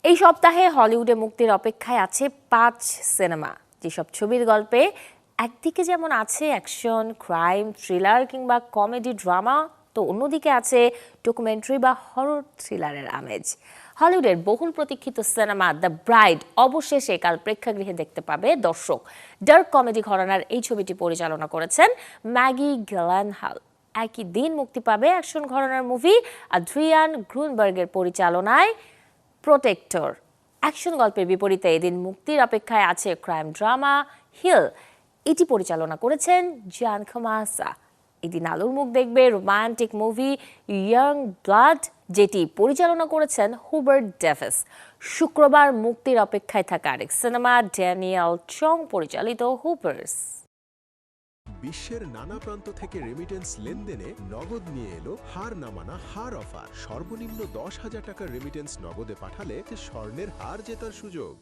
এই সপ্তাহে হলিউডে মুক্তির অপেক্ষায় আছে 5 সিনেমা, যেসব ছবির গল্পে একদিকে যেমন আছে অ্যাকশন, ক্রাইম, থ্রিলার কিংবা কমেডি ড্রামা, তো অন্যদিকে আছে ডকুমেন্টারি বা হরর থ্রিলারের আমেজ। হলিউডের বহুল প্রতীক্ষিত সিনেমা দ্য ব্রাইড অবশেষে কাল প্রেক্ষাগৃহে দেখতে পাবে দর্শক। ডার্ক কমেডি ঘরানার এই ছবিটি পরিচালনা করেছেন ম্যাগি গ্যালেনহাল। একই দিন মুক্তি পাবে অ্যাকশন ঘরানার মুভি আদ্রিয়ান গ্রুনবার্গের পরিচালনায় প্রোটেক্টর। অ্যাকশন গল্পের বিপরীতে এদিন মুক্তির অপেক্ষায় আছে ক্রাইম ড্রামা হিল। এটি পরিচালনা করেছেন জিয়ান খামাসা। এদিন আলোর মুখ দেখবে রোমান্টিক মুভি ইয়াং ব্লাড, যেটি পরিচালনা করেছেন হুবার্ট ডেভিস। শুক্রবার মুক্তির অপেক্ষায় থাকা আরেক সিনেমা ড্যানিয়েল চং পরিচালিত হুপার্স। বিশ্বের নানা প্রান্ত থেকে রেমিটেন্স লেনদেনে নগদ নিয়ে এলো হার না মানা হার অফার। সর্বনিম্ন 10,000 টাকার রেমিটেন্স নগদে পাঠালে স্বর্ণের হার জেতার সুযোগ।